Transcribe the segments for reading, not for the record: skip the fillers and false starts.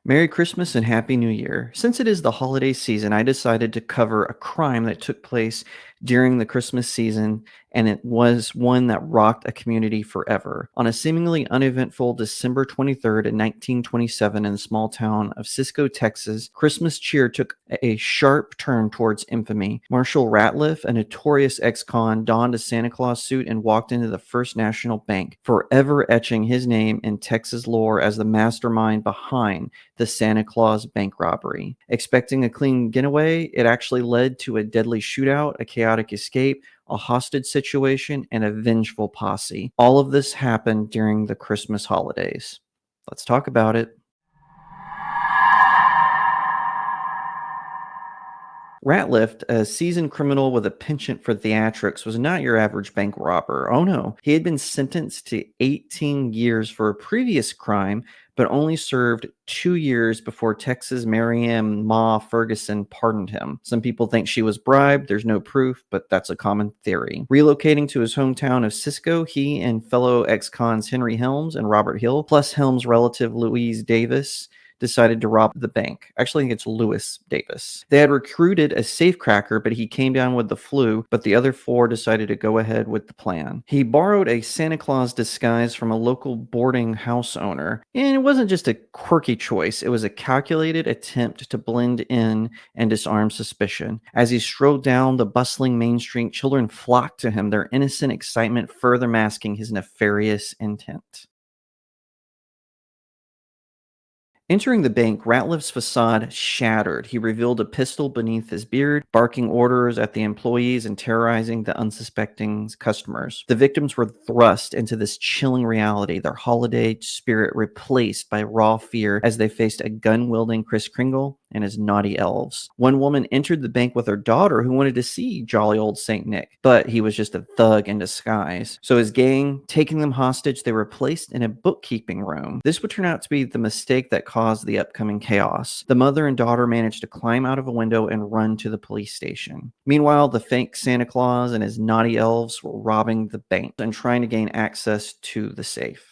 Merry Christmas and Happy New Year. Since it is the holiday season, I decided to cover a crime that took place during the Christmas season, and it was one that rocked a community forever. On a seemingly uneventful December 23rd in 1927 in the small town of Cisco, Texas, Christmas cheer took a sharp turn towards infamy. Marshall Ratliff, a notorious ex-con, donned a Santa Claus suit and walked into the First National Bank, forever etching his name in Texas lore as the mastermind behind the Santa Claus bank robbery. Expecting a clean getaway, it actually led to a deadly shootout, a chaotic escape, a hostage situation, and a vengeful posse. All of this happened during the Christmas holidays. Let's talk about it. Ratliff, a seasoned criminal with a penchant for theatrics, was not your average bank robber. Oh no, he had been sentenced to 18 years for a previous crime, but only served 2 years before Texas Marianne Ma Ferguson pardoned him. Some people think she was bribed. There's no proof, but that's a common theory. Relocating to his hometown of Cisco, he and fellow ex-cons Henry Helms and Robert Hill, plus Helms' relative Louise Davis, decided to rob the bank. Actually, I think it's Lewis Davis. They had recruited a safecracker, but he came down with the flu, but the other four decided to go ahead with the plan. He borrowed a Santa Claus disguise from a local boarding house owner, and it wasn't just a quirky choice, it was a calculated attempt to blend in and disarm suspicion. As he strode down the bustling Main Street, children flocked to him, their innocent excitement further masking his nefarious intent. Entering the bank, Ratliff's facade shattered. He revealed a pistol beneath his beard, barking orders at the employees and terrorizing the unsuspecting customers. The victims were thrust into this chilling reality, their holiday spirit replaced by raw fear as they faced a gun-wielding Kris Kringle and his naughty elves. One woman entered the bank with her daughter who wanted to see jolly old St. Nick, but he was just a thug in disguise. So his gang, taking them hostage, they were placed in a bookkeeping room. This would turn out to be the mistake that caused the upcoming chaos. The mother and daughter managed to climb out of a window and run to the police station. Meanwhile, the fake Santa Claus and his naughty elves were robbing the bank and trying to gain access to the safe.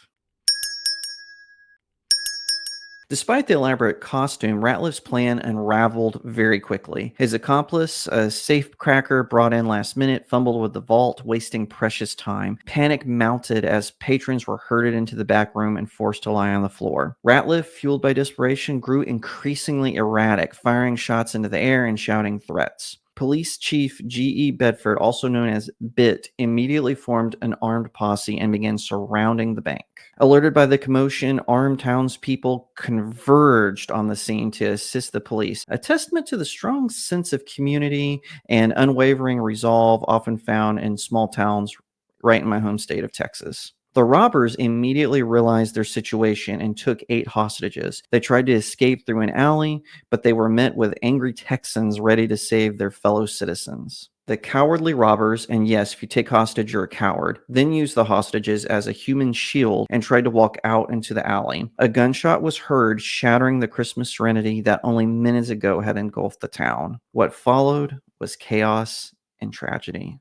Despite the elaborate costume, Ratliff's plan unraveled very quickly. His accomplice, a safecracker brought in last minute, fumbled with the vault, wasting precious time. Panic mounted as patrons were herded into the back room and forced to lie on the floor. Ratliff, fueled by desperation, grew increasingly erratic, firing shots into the air and shouting threats. Police Chief G.E. Bedford, also known as BIT, immediately formed an armed posse and began surrounding the bank. Alerted by the commotion, armed townspeople converged on the scene to assist the police, a testament to the strong sense of community and unwavering resolve often found in small towns right in my home state of Texas. The robbers immediately realized their situation and took 8 hostages. They tried to escape through an alley, but they were met with angry Texans ready to save their fellow citizens. The cowardly robbers, and yes, if you take hostage, you're a coward, then used the hostages as a human shield and tried to walk out into the alley. A gunshot was heard, shattering the Christmas serenity that only minutes ago had engulfed the town. What followed was chaos and tragedy.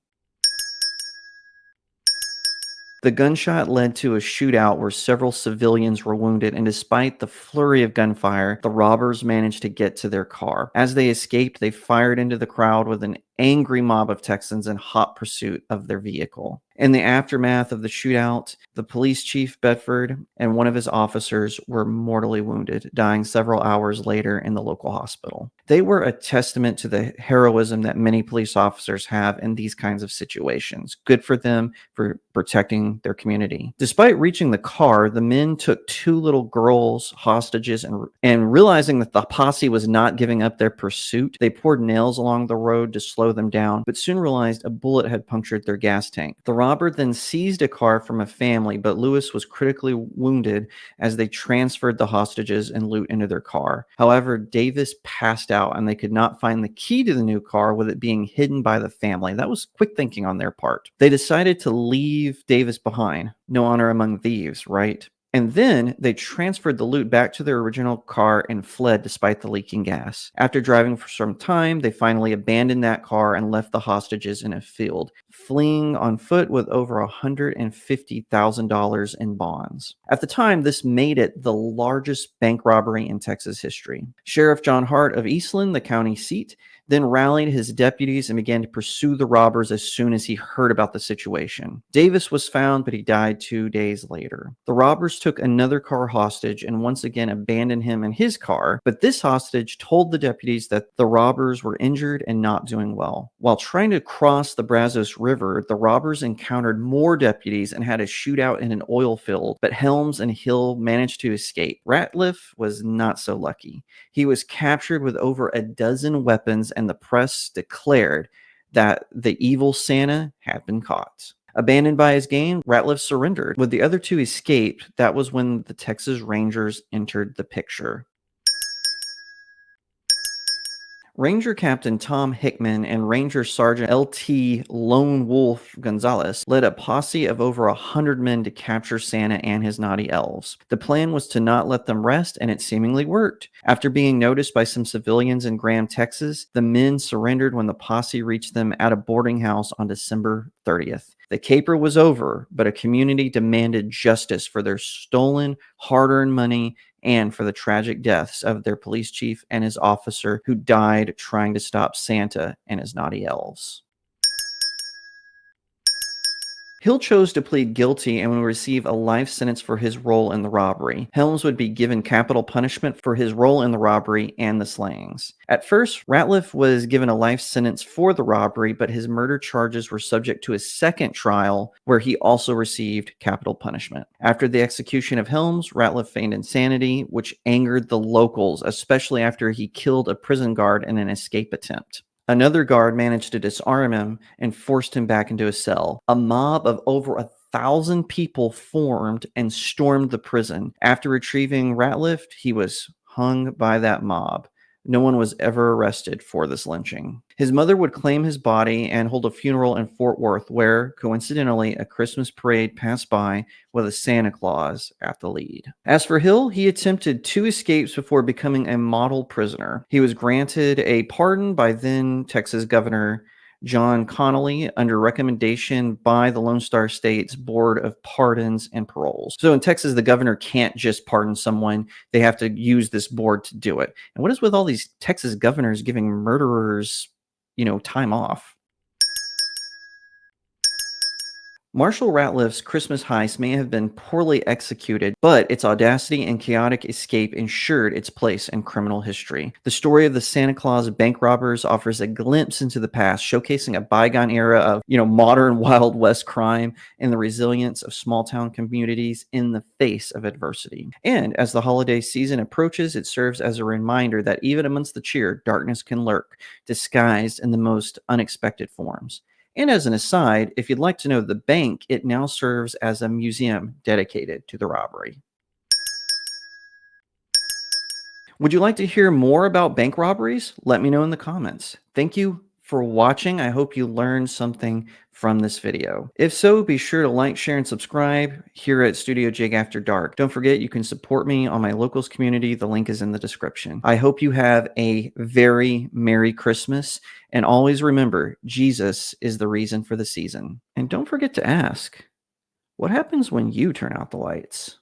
The gunshot led to a shootout where several civilians were wounded, and despite the flurry of gunfire, the robbers managed to get to their car. As they escaped, they fired into the crowd with an angry mob of Texans in hot pursuit of their vehicle. In the aftermath of the shootout, the police chief Bedford and one of his officers were mortally wounded, dying several hours later in the local hospital. They were a testament to the heroism that many police officers have in these kinds of situations. Good for them for protecting their community. Despite reaching the car, the men took 2 little girls hostages and realizing that the posse was not giving up their pursuit, they poured nails along the road to slow them down, but soon realized a bullet had punctured their gas tank. The robber then seized a car from a family, but Lewis was critically wounded as they transferred the hostages and loot into their car. However, Davis passed out and they could not find the key to the new car with it being hidden by the family. That was quick thinking on their part. They decided to leave Davis behind. No honor among thieves, right? And then they transferred the loot back to their original car and fled despite the leaking gas. After driving for some time, they finally abandoned that car and left the hostages in a field. fleeing on foot with over $150,000 in bonds. At the time, this made it the largest bank robbery in Texas history. Sheriff John Hart of Eastland, the county seat, then rallied his deputies and began to pursue the robbers as soon as he heard about the situation. Davis was found, but he died 2 days later. The robbers took another car hostage and once again abandoned him in his car, but this hostage told the deputies that the robbers were injured and not doing well. While trying to cross the Brazos River, the robbers encountered more deputies and had a shootout in an oil field, but Helms and Hill managed to escape. Ratliff was not so lucky. He was captured with over a dozen weapons, and the press declared that the evil Santa had been caught. Abandoned by his gang, Ratliff surrendered. With the other two escaped, that was when the Texas Rangers entered the picture. Ranger Captain Tom Hickman and Ranger Sergeant L.T. Lone Wolf Gonzalez led a posse of over 100 men to capture Santa and his naughty elves. The plan was to not let them rest, and it seemingly worked. After being noticed by some civilians in Graham, Texas, the men surrendered when the posse reached them at a boarding house on December 30th. The caper was over, but a community demanded justice for their stolen, hard-earned money and for the tragic deaths of their police chief and his officer who died trying to stop Santa and his naughty elves. Hill chose to plead guilty and would receive a life sentence for his role in the robbery. Helms would be given capital punishment for his role in the robbery and the slayings. At first, Ratliff was given a life sentence for the robbery, but his murder charges were subject to a second trial where he also received capital punishment. After the execution of Helms, Ratliff feigned insanity, which angered the locals, especially after he killed a prison guard in an escape attempt. Another guard managed to disarm him and forced him back into a cell. A mob of over 1,000 people formed and stormed the prison. After retrieving Ratliff, he was hung by that mob. No one was ever arrested for this lynching. His mother would claim his body and hold a funeral in Fort Worth, where, coincidentally, a Christmas parade passed by with a Santa Claus at the lead. As for Hill, he attempted 2 escapes before becoming a model prisoner. He was granted a pardon by then Texas Governor John Connolly under recommendation by the Lone Star State's Board of Pardons and Paroles. So in Texas, the governor can't just pardon someone. They have to use this board to do it. And what is with all these Texas governors giving murderers, time off? Marshall Ratliff's Christmas heist may have been poorly executed, but its audacity and chaotic escape ensured its place in criminal history. The story of the Santa Claus bank robbers offers a glimpse into the past, showcasing a bygone era of, modern Wild West crime and the resilience of small-town communities in the face of adversity. And as the holiday season approaches, it serves as a reminder that even amongst the cheer, darkness can lurk, disguised in the most unexpected forms. And as an aside, if you'd like to know the bank, it now serves as a museum dedicated to the robbery. Would you like to hear more about bank robberies? Let me know in the comments. Thank you for watching. I hope you learned something from this video. If so, be sure to like, share, and subscribe here at StudioJake After Dark. Don't forget, you can support me on my locals community. The link is in the description. I hope you have a very Merry Christmas, and always remember, Jesus is the reason for the season. And don't forget to ask, what happens when you turn out the lights?